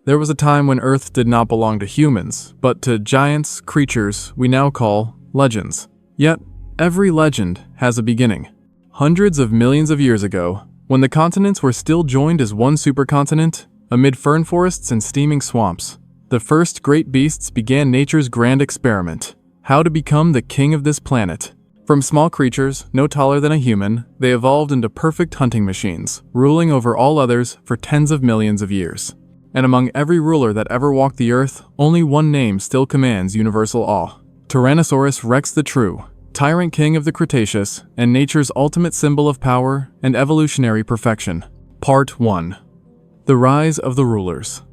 There was a time when Earth did not belong to humans, but to giants, creatures we now call legends. Yet, every legend has a beginning. Hundreds of millions of years ago, when the continents were still joined as one supercontinent, amid fern forests and steaming swamps, the first great beasts began nature's grand experiment: how to become the king of this planet. From small creatures, no taller than a human, they evolved into perfect hunting machines, ruling over all others for tens of millions of years. And among every ruler that ever walked the earth, only one name still commands universal awe: Tyrannosaurus Rex the True, Tyrant King of the Cretaceous, and nature's ultimate symbol of power and evolutionary perfection. Part 1. The Rise of the Rulers.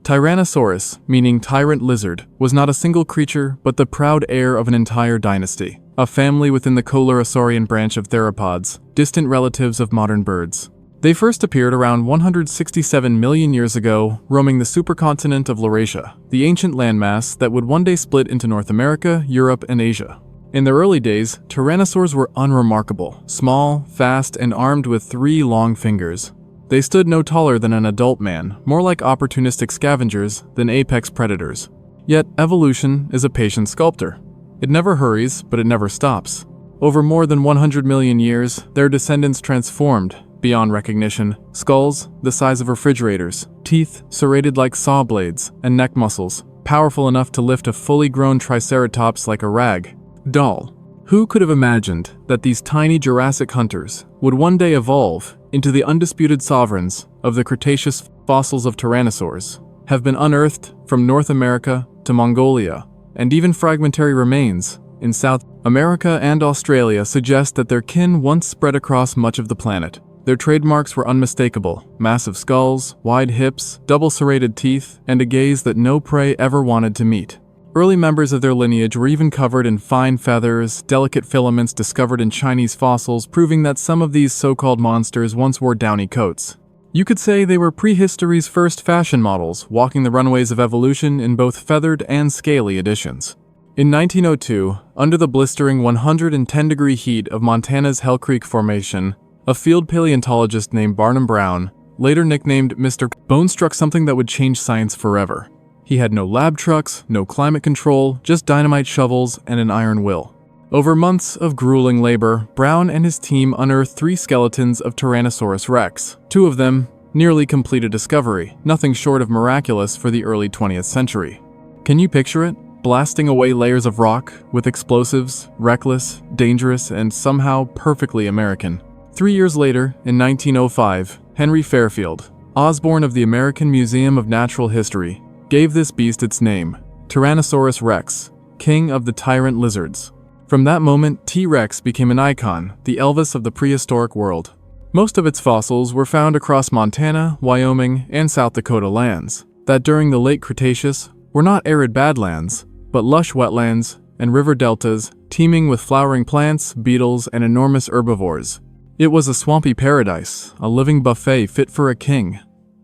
Tyrannosaurus, meaning tyrant lizard, was not a single creature but the proud heir of an entire dynasty, a family within the colossal branch of theropods, distant relatives of modern birds. They first appeared around 167 million years ago, roaming the supercontinent of Laurasia, the ancient landmass that would one day split into North America, Europe, and Asia. In their early days, tyrannosaurs were unremarkable, small, fast, and armed with 3 long fingers. They stood no taller than an adult man, more like opportunistic scavengers than apex predators. Yet, evolution is a patient sculptor. It never hurries, but it never stops. Over more than 100 million years, their descendants transformed beyond recognition: skulls the size of refrigerators, teeth serrated like saw blades, and neck muscles powerful enough to lift a fully grown triceratops like a rag doll. Who could have imagined that these tiny Jurassic hunters would one day evolve into the undisputed sovereigns of the Cretaceous? Fossils of tyrannosaurs have been unearthed from North America to Mongolia, and even fragmentary remains in South America and Australia suggest that their kin once spread across much of the planet. Their trademarks were unmistakable: massive skulls, wide hips, double serrated teeth, and a gaze that no prey ever wanted to meet. Early members of their lineage were even covered in fine feathers, delicate filaments discovered in Chinese fossils, proving that some of these so-called monsters once wore downy coats. You could say they were prehistory's first fashion models, walking the runways of evolution in both feathered and scaly editions. In 1902, under the blistering 110-degree heat of Montana's Hell Creek Formation, a field paleontologist named Barnum Brown, later nicknamed Mr. Bone, struck something that would change science forever. He had no lab trucks, no climate control, just dynamite shovels and an iron will. Over months of grueling labor, Brown and his team unearthed 3 skeletons of Tyrannosaurus Rex. 2 of them nearly complete a discovery, nothing short of miraculous for the early 20th century. Can you picture it? Blasting away layers of rock with explosives, reckless, dangerous, and somehow perfectly American. 3 years later, in 1905, Henry Fairfield, Osborne of the American Museum of Natural History, gave this beast its name: Tyrannosaurus Rex, king of the tyrant lizards. From that moment, T-Rex became an icon, the Elvis of the prehistoric world. Most of its fossils were found across Montana, Wyoming, and South Dakota lands that during the late Cretaceous were not arid badlands, but lush wetlands and river deltas teeming with flowering plants, beetles, and enormous herbivores. It was a swampy paradise, a living buffet fit for a king.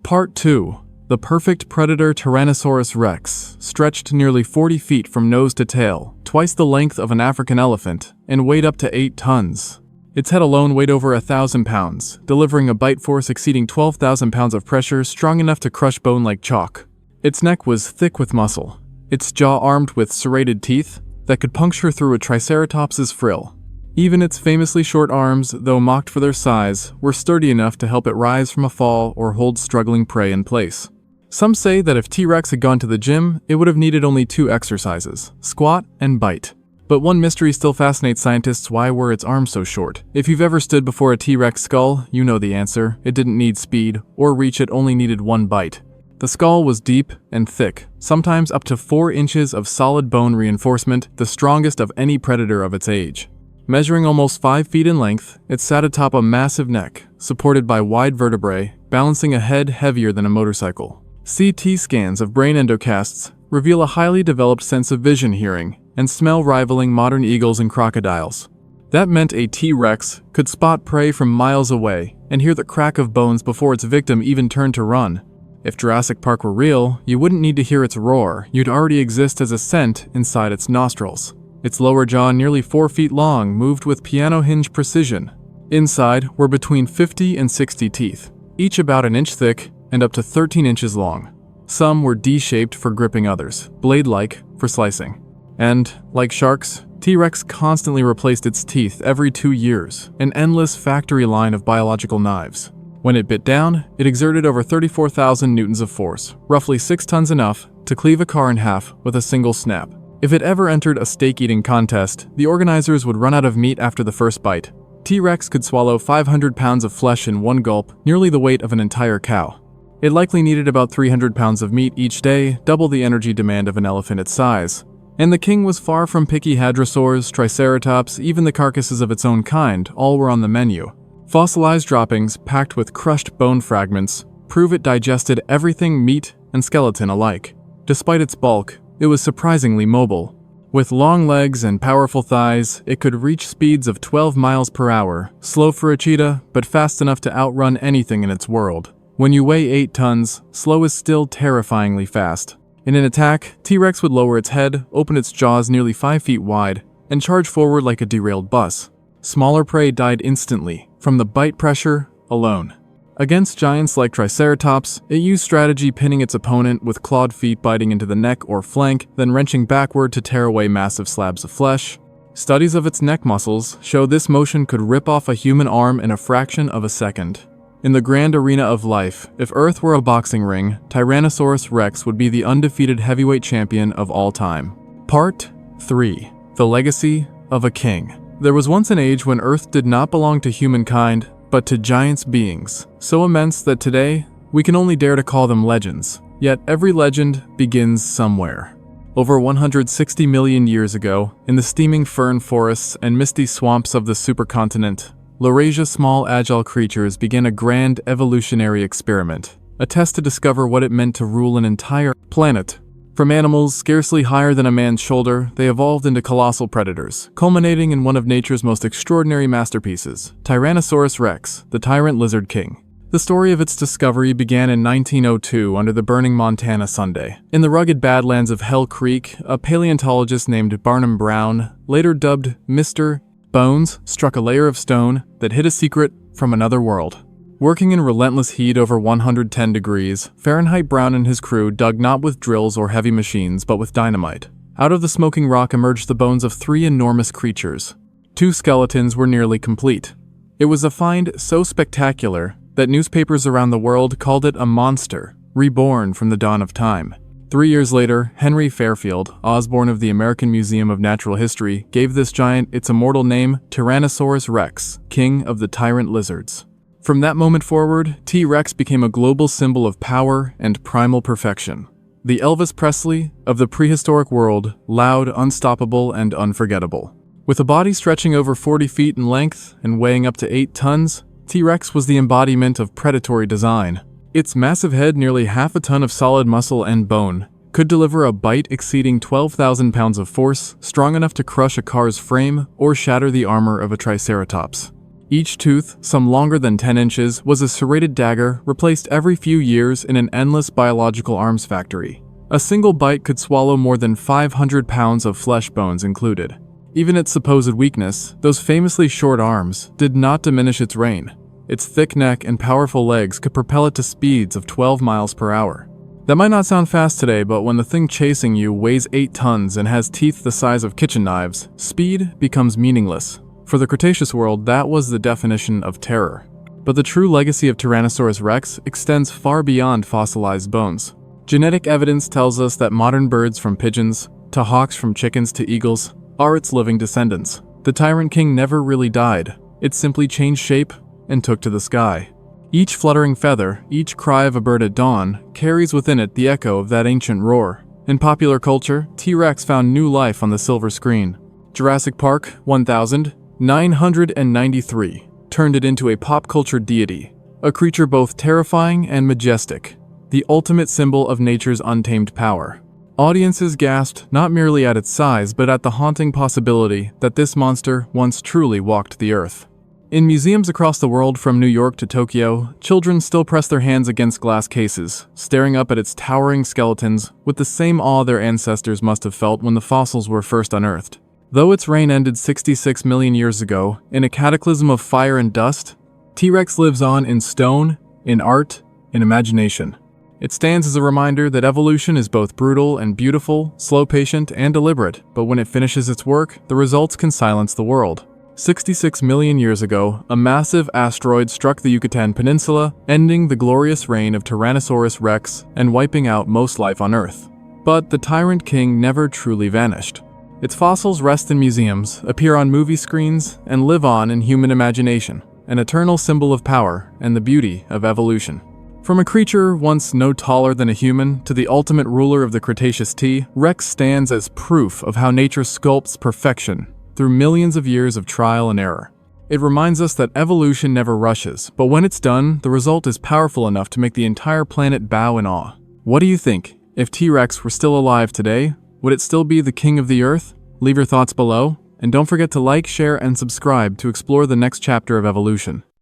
Part 2. The perfect predator Tyrannosaurus Rex stretched nearly 40 feet from nose to tail, twice the length of an African elephant, and weighed up to 8 tons. Its head alone weighed over 1,000 pounds, delivering a bite force exceeding 12,000 pounds of pressure strong enough to crush bone like chalk. Its neck was thick with muscle, its jaw armed with serrated teeth that could puncture through a triceratops's frill. Even its famously short arms, though mocked for their size, were sturdy enough to help it rise from a fall or hold struggling prey in place. Some say that if T-Rex had gone to the gym, it would have needed only 2 exercises: squat and bite. But one mystery still fascinates scientists: why were its arms so short? If you've ever stood before a T-Rex skull, you know the answer. It didn't need speed or reach, it only needed 1 bite. The skull was deep and thick, sometimes up to 4 inches of solid bone reinforcement, the strongest of any predator of its age. Measuring almost 5 feet in length, it sat atop a massive neck, supported by wide vertebrae, balancing a head heavier than a motorcycle. CT scans of brain endocasts reveal a highly developed sense of vision, hearing, and smell rivaling modern eagles and crocodiles. That meant a T-Rex could spot prey from miles away and hear the crack of bones before its victim even turned to run. If Jurassic Park were real, you wouldn't need to hear its roar, you'd already exist as a scent inside its nostrils. Its lower jaw, nearly 4 feet long, moved with piano hinge precision. Inside were between 50 and 60 teeth, each about an inch thick and up to 13 inches long. Some were D-shaped for gripping others, blade-like for slicing. And, like sharks, T-Rex constantly replaced its teeth every 2 years, an endless factory line of biological knives. When it bit down, it exerted over 34,000 newtons of force, roughly 6 tons, enough to cleave a car in half with a single snap. If it ever entered a steak-eating contest, the organizers would run out of meat after the first bite. T-Rex could swallow 500 pounds of flesh in one gulp, nearly the weight of an entire cow. It likely needed about 300 pounds of meat each day, double the energy demand of an elephant its size. And the king was far from picky. Hadrosaurs, Triceratops, even the carcasses of its own kind, all were on the menu. Fossilized droppings, packed with crushed bone fragments, prove it digested everything, meat and skeleton alike. Despite its bulk, it was surprisingly mobile. With long legs and powerful thighs, it could reach speeds of 12 miles per hour, slow for a cheetah, but fast enough to outrun anything in its world. When you weigh 8 tons, slow is still terrifyingly fast. In an attack, T-Rex would lower its head, open its jaws nearly 5 feet wide, and charge forward like a derailed bus. Smaller prey died instantly, from the bite pressure alone. Against giants like Triceratops, it used strategy, pinning its opponent with clawed feet, biting into the neck or flank, then wrenching backward to tear away massive slabs of flesh. Studies of its neck muscles show this motion could rip off a human arm in a fraction of a second. In the grand arena of life, if Earth were a boxing ring, Tyrannosaurus Rex would be the undefeated heavyweight champion of all time. Part 3. The Legacy of a King. There was once an age when Earth did not belong to humankind, but to giants beings, so immense that today, we can only dare to call them legends. Yet every legend begins somewhere. Over 160 million years ago, in the steaming fern forests and misty swamps of the supercontinent, Laurasia's small agile creatures began a grand evolutionary experiment, a test to discover what it meant to rule an entire planet. From animals scarcely higher than a man's shoulder, they evolved into colossal predators, culminating in one of nature's most extraordinary masterpieces, Tyrannosaurus Rex, the Tyrant Lizard King. The story of its discovery began in 1902 under the burning Montana Sunday. In the rugged badlands of Hell Creek, a paleontologist named Barnum Brown, later dubbed Mr. Bones, struck a layer of stone that hid a secret from another world. Working in relentless heat over 110 degrees Fahrenheit, Brown and his crew dug not with drills or heavy machines, but with dynamite. Out of the smoking rock emerged the bones of 3 enormous creatures. 2 skeletons were nearly complete. It was a find so spectacular that newspapers around the world called it a monster, reborn from the dawn of time. 3 years later, Henry Fairfield, Osborne of the American Museum of Natural History, gave this giant its immortal name, Tyrannosaurus Rex, King of the Tyrant Lizards. From that moment forward, T-Rex became a global symbol of power and primal perfection. The Elvis Presley of the prehistoric world, loud, unstoppable, and unforgettable. With a body stretching over 40 feet in length and weighing up to 8 tons, T-Rex was the embodiment of predatory design. Its massive head, nearly half a ton of solid muscle and bone, could deliver a bite exceeding 12,000 pounds of force, strong enough to crush a car's frame or shatter the armor of a Triceratops. Each tooth, some longer than 10 inches, was a serrated dagger replaced every few years in an endless biological arms factory. A single bite could swallow more than 500 pounds of flesh, bones included. Even its supposed weakness, those famously short arms, did not diminish its reign. Its thick neck and powerful legs could propel it to speeds of 12 miles per hour. That might not sound fast today, but when the thing chasing you weighs 8 tons and has teeth the size of kitchen knives, speed becomes meaningless. For the Cretaceous world, that was the definition of terror. But the true legacy of Tyrannosaurus Rex extends far beyond fossilized bones. Genetic evidence tells us that modern birds, from pigeons to hawks, from chickens to eagles, are its living descendants. The Tyrant King never really died. It simply changed shape and took to the sky. Each fluttering feather, each cry of a bird at dawn, carries within it the echo of that ancient roar. In popular culture, T-Rex found new life on the silver screen. Jurassic Park 1993 turned it into a pop culture deity, a creature both terrifying and majestic, the ultimate symbol of nature's untamed power. Audiences gasped not merely at its size, but at the haunting possibility that this monster once truly walked the earth. In museums across the world, from New York to Tokyo, children still press their hands against glass cases, staring up at its towering skeletons with the same awe their ancestors must have felt when the fossils were first unearthed. Though its reign ended 66 million years ago, in a cataclysm of fire and dust, T-Rex lives on in stone, in art, in imagination. It stands as a reminder that evolution is both brutal and beautiful, slow, patient, and deliberate, but when it finishes its work, the results can silence the world. 66 million years ago, a massive asteroid struck the Yucatan Peninsula, ending the glorious reign of Tyrannosaurus rex and wiping out most life on Earth. But the Tyrant King never truly vanished. Its fossils rest in museums, appear on movie screens, and live on in human imagination, an eternal symbol of power and the beauty of evolution. From a creature once no taller than a human to the ultimate ruler of the Cretaceous Rex stands as proof of how nature sculpts perfection through millions of years of trial and error. It reminds us that evolution never rushes, but when it's done, the result is powerful enough to make the entire planet bow in awe. What do you think? If T-Rex were still alive today, would it still be the king of the earth? Leave your thoughts below, and don't forget to like, share, and subscribe to explore the next chapter of evolution.